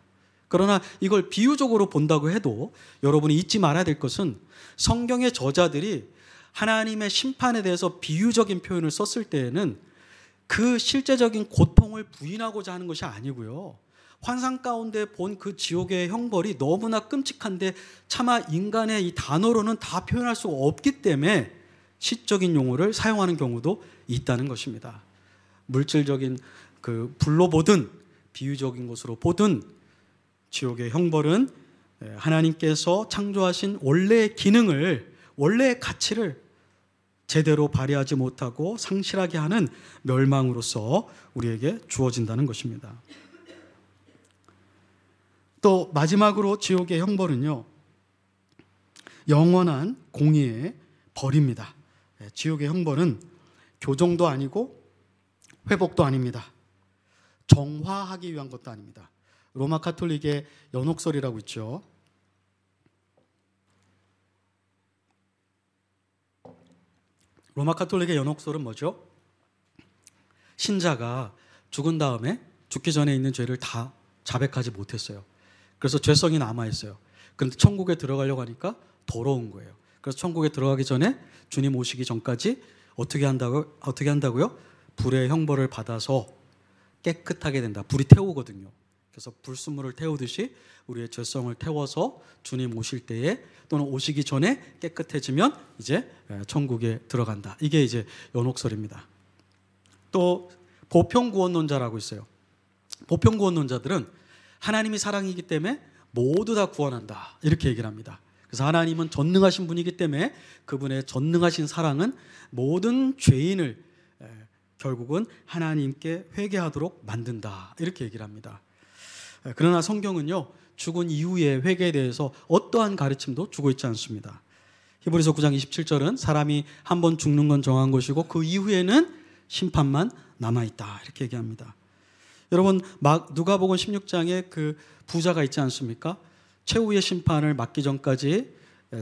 그러나 이걸 비유적으로 본다고 해도 여러분이 잊지 말아야 될 것은 성경의 저자들이 하나님의 심판에 대해서 비유적인 표현을 썼을 때에는 그 실제적인 고통을 부인하고자 하는 것이 아니고요. 환상 가운데 본 그 지옥의 형벌이 너무나 끔찍한데 차마 인간의 이 단어로는 다 표현할 수가 없기 때문에 시적인 용어를 사용하는 경우도 있다는 것입니다. 물질적인 그 불로 보든 비유적인 것으로 보든 지옥의 형벌은 하나님께서 창조하신 원래의 기능을, 원래의 가치를 제대로 발휘하지 못하고 상실하게 하는 멸망으로서 우리에게 주어진다는 것입니다. 또 마지막으로 지옥의 형벌은요, 영원한 공의의 벌입니다. 지옥의 형벌은 교정도 아니고 회복도 아닙니다. 정화하기 위한 것도 아닙니다. 로마 가톨릭의 연옥설이라고 있죠. 로마 가톨릭의 연옥설은 뭐죠? 신자가 죽은 다음에 죽기 전에 있는 죄를 다 자백하지 못했어요. 그래서 죄성이 남아있어요. 그런데 천국에 들어가려고 하니까 더러운 거예요. 그래서 천국에 들어가기 전에 주님 오시기 전까지 어떻게 한다고요? 불의 형벌을 받아서 깨끗하게 된다. 불이 태우거든요. 그래서 불순물을 태우듯이 우리의 죄성을 태워서 주님 오실 때에 또는 오시기 전에 깨끗해지면 이제 천국에 들어간다. 이게 이제 연옥설입니다. 또 보편구원론자라고 있어요. 보편구원론자들은 하나님이 사랑이기 때문에 모두 다 구원한다. 이렇게 얘기를 합니다. 그래서 하나님은 전능하신 분이기 때문에 그분의 전능하신 사랑은 모든 죄인을 결국은 하나님께 회개하도록 만든다. 이렇게 얘기를 합니다. 그러나 성경은요, 죽은 이후의 회개에 대해서 어떠한 가르침도 주고 있지 않습니다. 히브리서 9장 27절은 사람이 한 번 죽는 건 정한 것이고 그 이후에는 심판만 남아있다. 이렇게 얘기합니다. 여러분, 누가복음 16장에 그 부자가 있지 않습니까? 최후의 심판을 맞기 전까지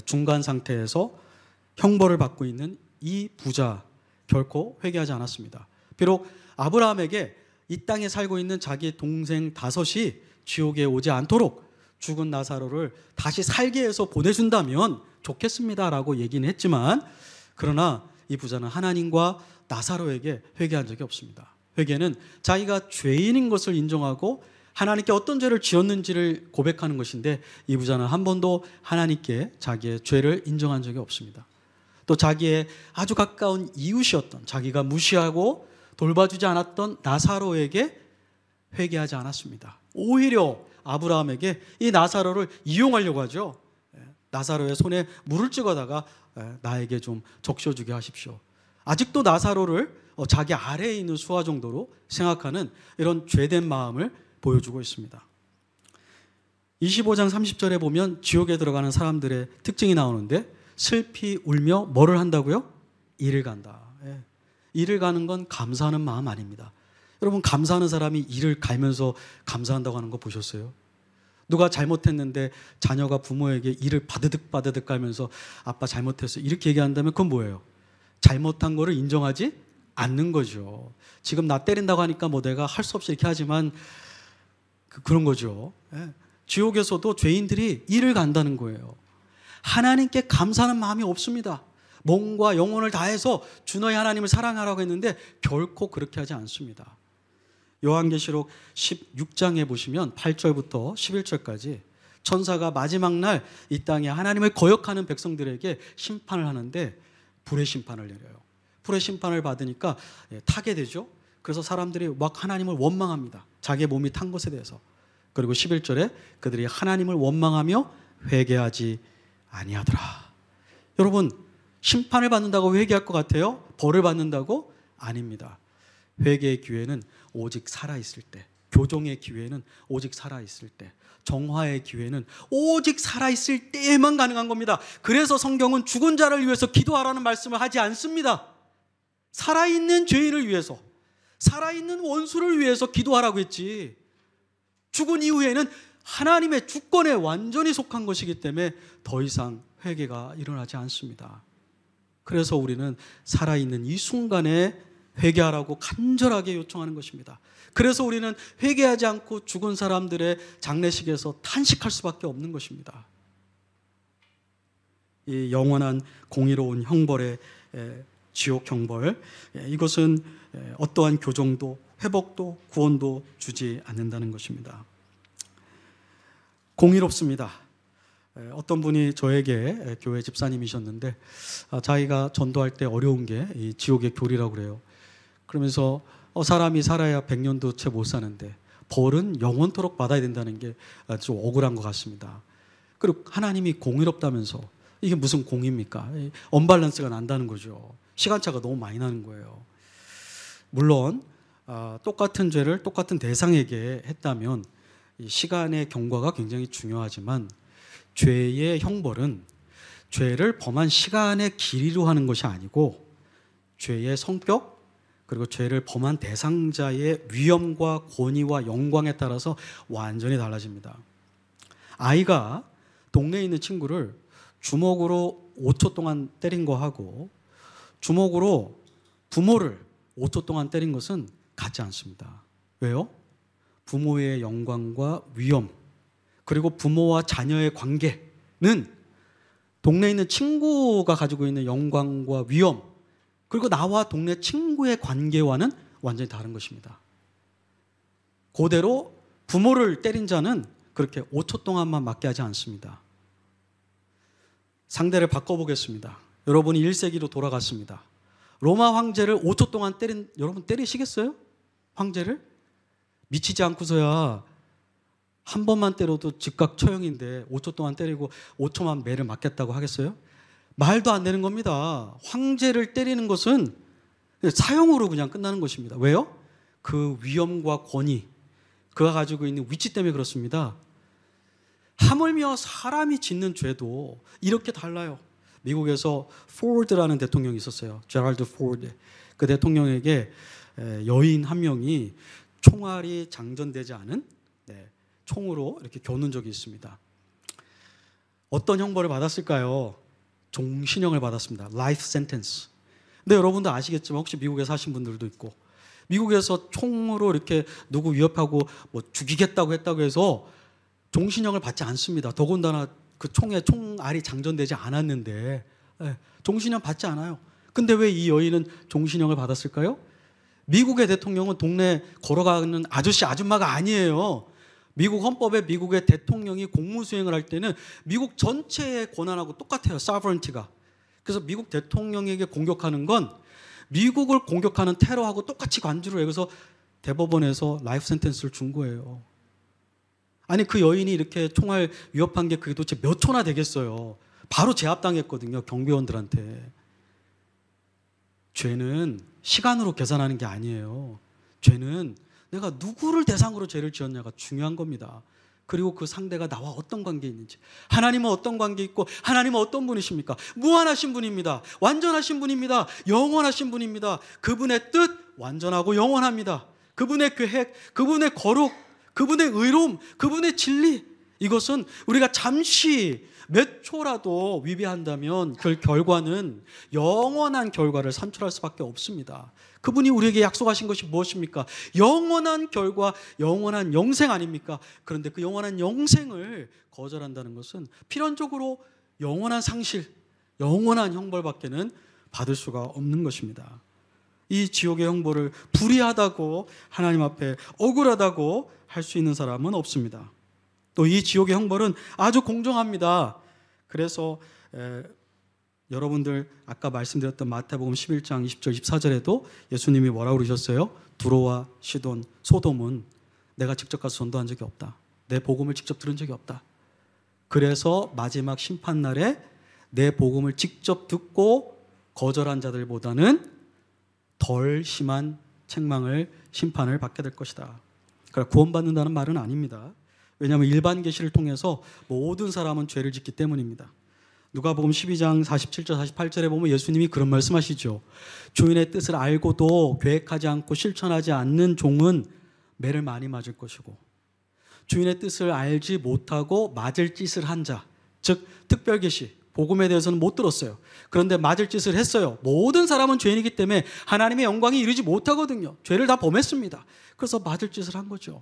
중간 상태에서 형벌을 받고 있는 이 부자 결코 회개하지 않았습니다. 비록 아브라함에게 이 땅에 살고 있는 자기 동생 5이 지옥에 오지 않도록 죽은 나사로를 다시 살게 해서 보내준다면 좋겠습니다라고 얘기는 했지만, 그러나 이 부자는 하나님과 나사로에게 회개한 적이 없습니다. 회개는 자기가 죄인인 것을 인정하고 하나님께 어떤 죄를 지었는지를 고백하는 것인데, 이 부자는 한 번도 하나님께 자기의 죄를 인정한 적이 없습니다. 또 자기의 아주 가까운 이웃이었던, 자기가 무시하고 돌봐주지 않았던 나사로에게 회개하지 않았습니다. 오히려 아브라함에게 이 나사로를 이용하려고 하죠. 나사로의 손에 물을 찍어다가 나에게 좀 적셔주게 하십시오. 아직도 나사로를 자기 아래에 있는 수하 정도로 생각하는 이런 죄된 마음을 보여주고 있습니다. 25장 30절에 보면 지옥에 들어가는 사람들의 특징이 나오는데, 슬피 울며 뭐를 한다고요? 이를 간다. 이를 가는 건 감사하는 마음 아닙니다. 여러분, 감사하는 사람이 이를 갈면서 감사한다고 하는 거 보셨어요? 누가 잘못했는데 자녀가 부모에게 이를 바드득 갈면서 아빠 잘못했어 이렇게 얘기한다면 그건 뭐예요? 잘못한 거를 인정하지 않는 거죠. 지금 나 때린다고 하니까 뭐 내가 할 수 없이 이렇게 하지만 그런 거죠. 지옥에서도 죄인들이 이를 간다는 거예요. 하나님께 감사하는 마음이 없습니다. 몸과 영혼을 다해서 주 너희 하나님을 사랑하라고 했는데 결코 그렇게 하지 않습니다. 요한계시록 16장에 보시면 8절부터 11절까지 천사가 마지막 날 이 땅에 하나님을 거역하는 백성들에게 심판을 하는데 불의 심판을 내려요. 불의 심판을 받으니까 타게 되죠. 그래서 사람들이 막 하나님을 원망합니다. 자기의 몸이 탄 것에 대해서. 그리고 11절에 그들이 하나님을 원망하며 회개하지 아니하더라. 여러분, 심판을 받는다고 회개할 것 같아요? 벌을 받는다고? 아닙니다. 회개의 기회는 오직 살아있을 때, 교종의 기회는 오직 살아있을 때, 정화의 기회는 오직 살아있을 때에만 가능한 겁니다. 그래서 성경은 죽은 자를 위해서 기도하라는 말씀을 하지 않습니다. 살아있는 죄인을 위해서, 살아있는 원수를 위해서 기도하라고 했지, 죽은 이후에는 하나님의 주권에 완전히 속한 것이기 때문에 더 이상 회개가 일어나지 않습니다. 그래서 우리는 살아있는 이 순간에 회개하라고 간절하게 요청하는 것입니다. 그래서 우리는 회개하지 않고 죽은 사람들의 장례식에서 탄식할 수밖에 없는 것입니다. 이 영원한 공의로운 형벌의 지옥 형벌, 이것은 어떠한 교정도 회복도 구원도 주지 않는다는 것입니다. 공의롭습니다. 어떤 분이 저에게 교회 집사님이셨는데 자기가 전도할 때 어려운 게 이 지옥의 교리라고 그래요. 그러면서 사람이 살아야 100년도 채 못 사는데 벌은 영원토록 받아야 된다는 게 좀 억울한 것 같습니다. 그리고 하나님이 공의롭다면서 이게 무슨 공의입니까? 언밸런스가 난다는 거죠. 시간차가 너무 많이 나는 거예요. 물론 똑같은 죄를 똑같은 대상에게 했다면 이 시간의 경과가 굉장히 중요하지만 죄의 형벌은 죄를 범한 시간의 길이로 하는 것이 아니고 죄의 성격 그리고 죄를 범한 대상자의 위험과 권위와 영광에 따라서 완전히 달라집니다. 아이가 동네에 있는 친구를 주먹으로 5초 동안 때린 거하고 주먹으로 부모를 5초 동안 때린 것은 같지 않습니다. 왜요? 부모의 영광과 위험 그리고 부모와 자녀의 관계는 동네에 있는 친구가 가지고 있는 영광과 위험 그리고 나와 동네 친구의 관계와는 완전히 다른 것입니다. 그대로 부모를 때린 자는 그렇게 5초 동안만 맞게 하지 않습니다. 상대를 바꿔보겠습니다. 여러분이 1세기로 돌아갔습니다. 로마 황제를 5초 동안 여러분 때리시겠어요? 황제를? 미치지 않고서야 한 번만 때려도 즉각 처형인데 5초 동안 때리고 5초만 매를 맞겠다고 하겠어요? 말도 안 되는 겁니다. 황제를 때리는 것은 사형으로 그냥 끝나는 것입니다. 왜요? 그 위엄과 권위, 그가 가지고 있는 위치 때문에 그렇습니다. 하물며 사람이 짓는 죄도 이렇게 달라요. 미국에서 포드라는 대통령이 있었어요. 제랄드 포드. 그 대통령에게 여인 한 명이 총알이 장전되지 않은 총으로 이렇게 겨눈 적이 있습니다. 어떤 형벌을 받았을까요? 종신형을 받았습니다. Life sentence. 근데 여러분도 아시겠지만 혹시 미국에 사신 분들도 있고 미국에서 총으로 이렇게 누구 위협하고 뭐 죽이겠다고 했다고 해서 종신형을 받지 않습니다. 더군다나 그 총에 총알이 장전되지 않았는데 종신형 받지 않아요. 근데 왜 이 여인은 종신형을 받았을까요? 미국의 대통령은 동네 걸어가는 아저씨 아줌마가 아니에요. 미국 헌법에 미국의 대통령이 공무수행을 할 때는 미국 전체의 권한하고 똑같아요. sovereignty가. 그래서 미국 대통령에게 공격하는 건 미국을 공격하는 테러하고 똑같이 관주를 해요. 그래서 대법원에서 라이프 센텐스를 준 거예요. 아니 그 여인이 이렇게 총알 위협한 게 그게 도대체 몇 초나 되겠어요. 바로 제압당했거든요. 경비원들한테. 죄는 시간으로 계산하는 게 아니에요. 죄는 내가 누구를 대상으로 죄를 지었냐가 중요한 겁니다. 그리고 그 상대가 나와 어떤 관계에 있는지. 하나님은 어떤 관계에 있고 하나님은 어떤 분이십니까? 무한하신 분입니다. 완전하신 분입니다. 영원하신 분입니다. 그분의 뜻 완전하고 영원합니다. 그분의 계획, 그분의 거룩, 그분의 의로움, 그분의 진리, 이것은 우리가 잠시 몇 초라도 위배한다면 그 결과는 영원한 결과를 산출할 수밖에 없습니다. 그분이 우리에게 약속하신 것이 무엇입니까? 영원한 결과, 영원한 영생 아닙니까? 그런데 그 영원한 영생을 거절한다는 것은 필연적으로 영원한 상실, 영원한 형벌밖에는 받을 수가 없는 것입니다. 이 지옥의 형벌을 불의하다고 하나님 앞에 억울하다고 할 수 있는 사람은 없습니다. 또 이 지옥의 형벌은 아주 공정합니다. 그래서 여러분들 아까 말씀드렸던 마태복음 11장 20절 24절에도 예수님이 뭐라고 그러셨어요? 두로와 시돈, 소돔은 내가 직접 가서 전도한 적이 없다. 내 복음을 직접 들은 적이 없다. 그래서 마지막 심판날에 내 복음을 직접 듣고 거절한 자들보다는 덜 심한 책망을, 심판을 받게 될 것이다. 그러니까 구원받는다는 말은 아닙니다. 왜냐하면 일반 계시를 통해서 모든 사람은 죄를 짓기 때문입니다. 누가복음 12장 47절 48절에 보면 예수님이 그런 말씀하시죠. 주인의 뜻을 알고도 계획하지 않고 실천하지 않는 종은 매를 많이 맞을 것이고 주인의 뜻을 알지 못하고 맞을 짓을 한 자, 즉 특별 계시, 복음에 대해서는 못 들었어요. 그런데 맞을 짓을 했어요. 모든 사람은 죄인이기 때문에 하나님의 영광에 이르지 못하거든요. 죄를 다 범했습니다. 그래서 맞을 짓을 한 거죠.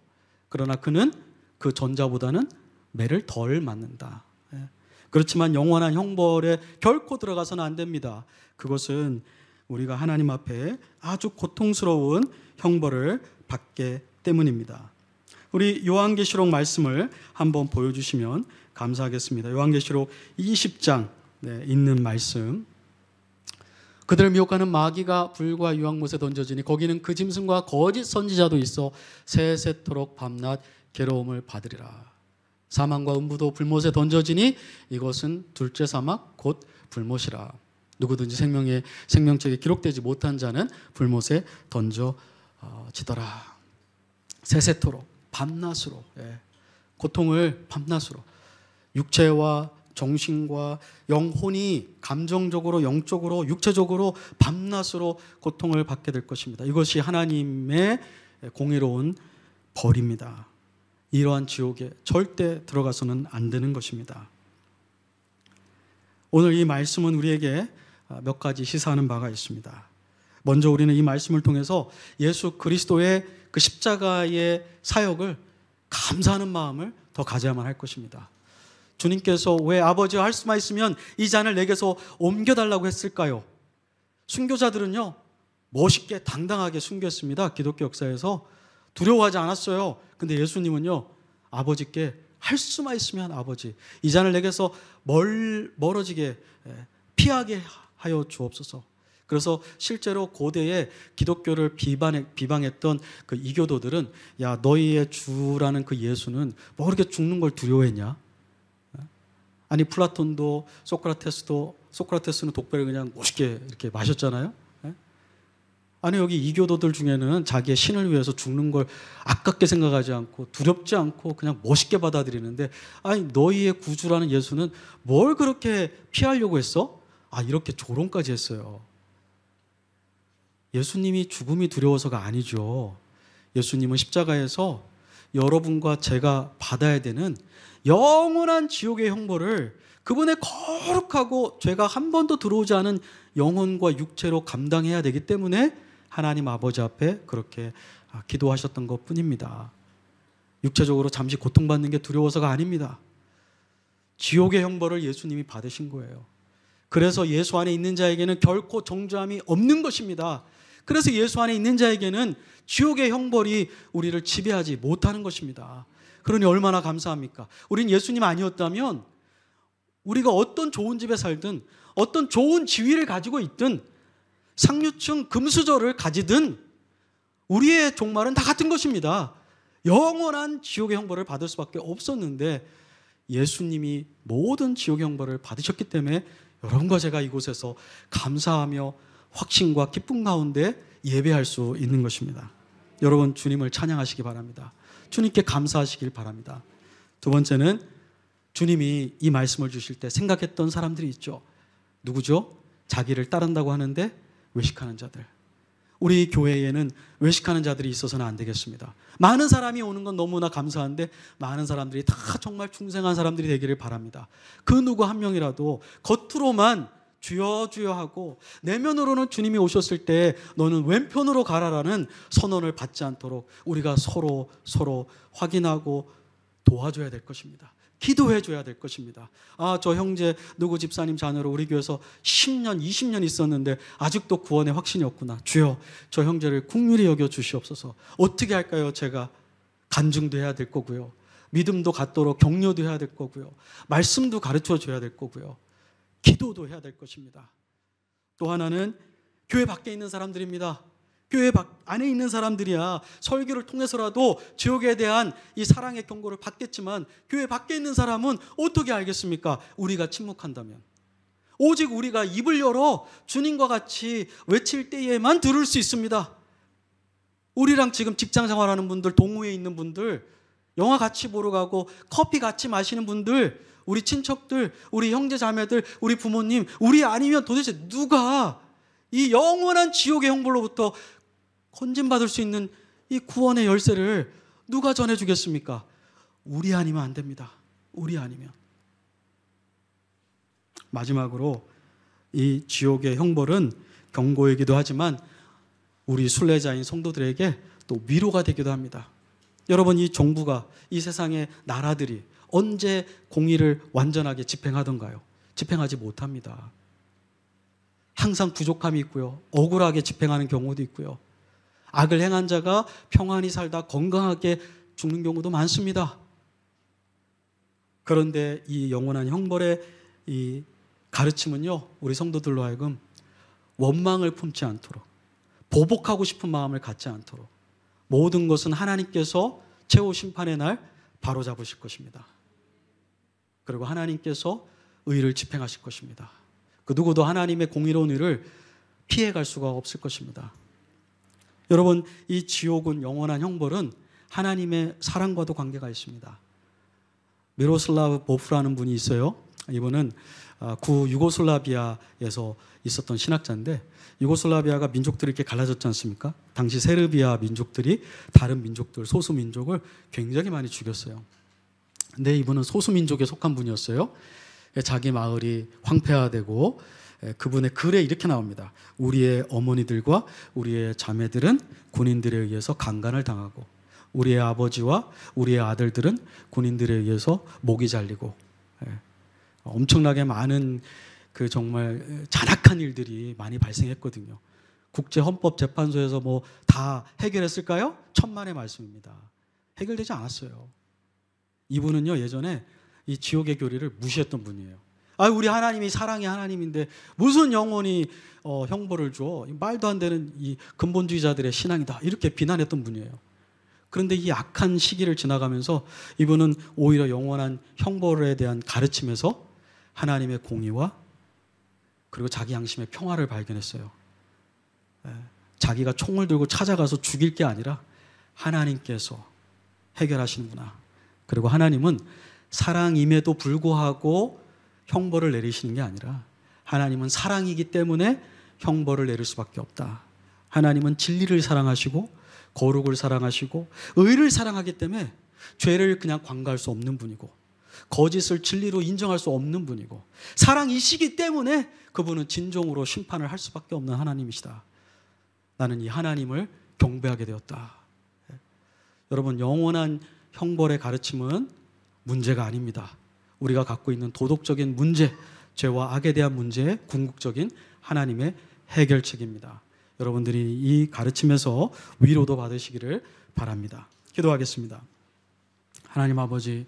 그러나 그는 그 전자보다는 매를 덜 맞는다. 그렇지만 영원한 형벌에 결코 들어가서는 안 됩니다. 그것은 우리가 하나님 앞에 아주 고통스러운 형벌을 받게 때문입니다. 우리 요한계시록 말씀을 한번 보여주시면 감사하겠습니다. 요한계시록 20장 있는 말씀. 그들을 미혹하는 마귀가 불과 유황못에 던져지니 거기는 그 짐승과 거짓 선지자도 있어 세세토록 밤낮 괴로움을 받으리라. 사망과 음부도 불못에 던져지니 이것은 둘째 사막 곧 불못이라. 누구든지 생명책에 기록되지 못한 자는 불못에 던져지더라. 세세토록 밤낮으로, 고통을 밤낮으로, 육체와 정신과 영혼이 감정적으로, 영적으로, 육체적으로 밤낮으로 고통을 받게 될 것입니다. 이것이 하나님의 공의로운 벌입니다. 이러한 지옥에 절대 들어가서는 안 되는 것입니다. 오늘 이 말씀은 우리에게 몇 가지 시사하는 바가 있습니다. 먼저 우리는 이 말씀을 통해서 예수 그리스도의 그 십자가의 사역을 감사하는 마음을 더 가져야만 할 것입니다. 주님께서 왜 아버지와 할 수만 있으면 이 잔을 내게서 옮겨달라고 했을까요? 순교자들은요, 멋있게 당당하게 순교했습니다. 기독교 역사에서 두려워하지 않았어요. 근데 예수님은요, 아버지께 할 수만 있으면 아버지, 이 잔을 내게서 멀어지게 피하게 하여 주옵소서. 그래서 실제로 고대에 기독교를 비방했던 그 이교도들은 야, 너희의 주라는 그 예수는 뭐 그렇게 죽는 걸 두려워했냐? 아니 플라톤도 소크라테스는 독배를 그냥 멋있게 이렇게 마셨잖아요. 아니 여기 이교도들 중에는 자기의 신을 위해서 죽는 걸 아깝게 생각하지 않고 두렵지 않고 그냥 멋있게 받아들이는데, 아니 너희의 구주라는 예수는 뭘 그렇게 피하려고 했어? 이렇게 조롱까지 했어요. 예수님이 죽음이 두려워서가 아니죠. 예수님은 십자가에서 여러분과 제가 받아야 되는 영원한 지옥의 형벌을 그분의 거룩하고 죄가 한 번도 들어오지 않은 영혼과 육체로 감당해야 되기 때문에 하나님 아버지 앞에 그렇게 기도하셨던 것 뿐입니다. 육체적으로 잠시 고통받는 게 두려워서가 아닙니다. 지옥의 형벌을 예수님이 받으신 거예요. 그래서 예수 안에 있는 자에게는 결코 정죄함이 없는 것입니다. 그래서 예수 안에 있는 자에게는 지옥의 형벌이 우리를 지배하지 못하는 것입니다. 그러니 얼마나 감사합니까? 우린 예수님 아니었다면 우리가 어떤 좋은 집에 살든 어떤 좋은 지위를 가지고 있든 상류층 금수저를 가지든 우리의 종말은 다 같은 것입니다. 영원한 지옥의 형벌을 받을 수밖에 없었는데 예수님이 모든 지옥의 형벌을 받으셨기 때문에 여러분과 제가 이곳에서 감사하며 확신과 기쁨 가운데 예배할 수 있는 것입니다. 여러분 주님을 찬양하시기 바랍니다. 주님께 감사하시길 바랍니다. 두 번째는 주님이 이 말씀을 주실 때 생각했던 사람들이 있죠. 누구죠? 자기를 따른다고 하는데 외식하는 자들. 우리 교회에는 외식하는 자들이 있어서는 안 되겠습니다. 많은 사람이 오는 건 너무나 감사한데 많은 사람들이 다 정말 충성한 사람들이 되기를 바랍니다. 그 누구 한 명이라도 겉으로만 주여 주여 하고 내면으로는 주님이 오셨을 때 너는 왼편으로 가라라는 선언을 받지 않도록 우리가 서로 확인하고 도와줘야 될 것입니다. 기도해 줘야 될 것입니다. 저 형제 누구 집사님 자녀로 우리 교회에서 10년 20년 있었는데 아직도 구원의 확신이 없구나. 주여 저 형제를 긍휼히 여겨 주시옵소서. 어떻게 할까요? 제가 간증도 해야 될 거고요, 믿음도 갖도록 격려도 해야 될 거고요, 말씀도 가르쳐 줘야 될 거고요, 기도도 해야 될 것입니다. 또 하나는 교회 밖에 있는 사람들입니다. 교회 안에 있는 사람들이야 설교를 통해서라도 지옥에 대한 이 사랑의 경고를 받겠지만 교회 밖에 있는 사람은 어떻게 알겠습니까? 우리가 침묵한다면. 오직 우리가 입을 열어 주님과 같이 외칠 때에만 들을 수 있습니다. 우리랑 지금 직장 생활하는 분들, 동호회에 있는 분들, 영화 같이 보러 가고 커피 같이 마시는 분들, 우리 친척들, 우리 형제 자매들, 우리 부모님, 우리 아니면 도대체 누가 이 영원한 지옥의 형벌로부터 건진받을 수 있는 이 구원의 열쇠를 누가 전해주겠습니까? 우리 아니면 안 됩니다. 우리 아니면. 마지막으로 이 지옥의 형벌은 경고이기도 하지만 우리 순례자인 성도들에게 또 위로가 되기도 합니다. 여러분, 이 정부가, 이 세상의 나라들이 언제 공의를 완전하게 집행하던가요? 집행하지 못합니다. 항상 부족함이 있고요. 억울하게 집행하는 경우도 있고요. 악을 행한 자가 평안히 살다 건강하게 죽는 경우도 많습니다. 그런데 이 영원한 형벌의 이 가르침은요, 우리 성도들로 하여금 원망을 품지 않도록, 보복하고 싶은 마음을 갖지 않도록, 모든 것은 하나님께서 최후 심판의 날 바로잡으실 것입니다. 그리고 하나님께서 의를 집행하실 것입니다. 그 누구도 하나님의 공의로운 의를 피해갈 수가 없을 것입니다. 여러분, 이 지옥은, 영원한 형벌은 하나님의 사랑과도 관계가 있습니다. 미로슬라브 보프라는 분이 있어요. 이분은 구 유고슬라비아에서 있었던 신학자인데, 유고슬라비아가 민족들이 이렇게 갈라졌지 않습니까? 당시 세르비아 민족들이 다른 민족들, 소수민족을 굉장히 많이 죽였어요. 근데 이분은 소수민족에 속한 분이었어요. 자기 마을이 황폐화되고, 그분의 글에 이렇게 나옵니다. 우리의 어머니들과 우리의 자매들은 군인들에 의해서 강간을 당하고, 우리의 아버지와 우리의 아들들은 군인들에 의해서 목이 잘리고, 엄청나게 많은 그 정말 잔악한 일들이 많이 발생했거든요. 국제헌법재판소에서 뭐 다 해결했을까요? 천만의 말씀입니다. 해결되지 않았어요. 이분은요, 예전에 이 지옥의 교리를 무시했던 분이에요. 우리 하나님이 사랑의 하나님인데 무슨 영원히 형벌을 줘? 말도 안 되는 이 근본주의자들의 신앙이다. 이렇게 비난했던 분이에요. 그런데 이 악한 시기를 지나가면서 이분은 오히려 영원한 형벌에 대한 가르침에서 하나님의 공의와 그리고 자기 양심의 평화를 발견했어요. 자기가 총을 들고 찾아가서 죽일 게 아니라 하나님께서 해결하시는구나. 그리고 하나님은 사랑임에도 불구하고 형벌을 내리시는 게 아니라 하나님은 사랑이기 때문에 형벌을 내릴 수밖에 없다. 하나님은 진리를 사랑하시고 거룩을 사랑하시고 의를 사랑하기 때문에 죄를 그냥 관가할 수 없는 분이고, 거짓을 진리로 인정할 수 없는 분이고, 사랑이시기 때문에 그분은 진정으로 심판을 할 수밖에 없는 하나님이시다. 나는 이 하나님을 경배하게 되었다. 여러분, 영원한 형벌의 가르침은 문제가 아닙니다. 우리가 갖고 있는 도덕적인 문제, 죄와 악에 대한 문제의 궁극적인 하나님의 해결책입니다. 여러분들이 이 가르침에서 위로도 받으시기를 바랍니다. 기도하겠습니다. 하나님 아버지,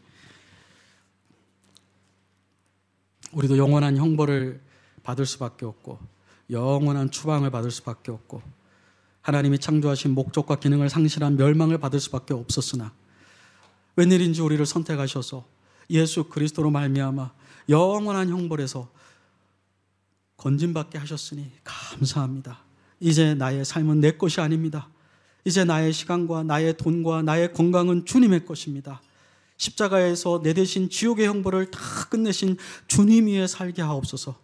우리도 영원한 형벌을 받을 수밖에 없고 영원한 추방을 받을 수밖에 없고 하나님이 창조하신 목적과 기능을 상실한 멸망을 받을 수밖에 없었으나 웬일인지 우리를 선택하셔서 예수 그리스도로 말미암아 영원한 형벌에서 건짐받게 하셨으니 감사합니다. 이제 나의 삶은 내 것이 아닙니다. 이제 나의 시간과 나의 돈과 나의 건강은 주님의 것입니다. 십자가에서 내 대신 지옥의 형벌을 다 끝내신 주님 위에 살게 하옵소서.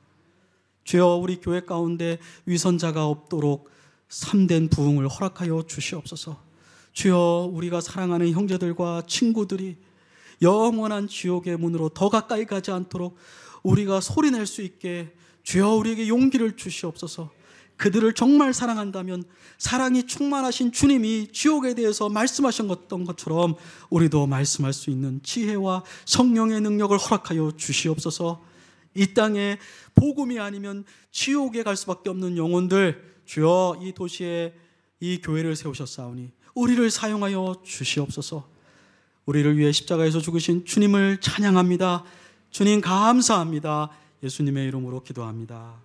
주여, 우리 교회 가운데 위선자가 없도록 참된 부흥을 허락하여 주시옵소서. 주여, 우리가 사랑하는 형제들과 친구들이 영원한 지옥의 문으로 더 가까이 가지 않도록 우리가 소리낼 수 있게 주여 우리에게 용기를 주시옵소서. 그들을 정말 사랑한다면 사랑이 충만하신 주님이 지옥에 대해서 말씀하셨던 것처럼 우리도 말씀할 수 있는 지혜와 성령의 능력을 허락하여 주시옵소서. 이 땅에 복음이 아니면 지옥에 갈 수밖에 없는 영혼들, 주여 이 도시에 이 교회를 세우셨사오니 우리를 사용하여 주시옵소서. 우리를 위해 십자가에서 죽으신 주님을 찬양합니다. 주님 감사합니다. 예수님의 이름으로 기도합니다.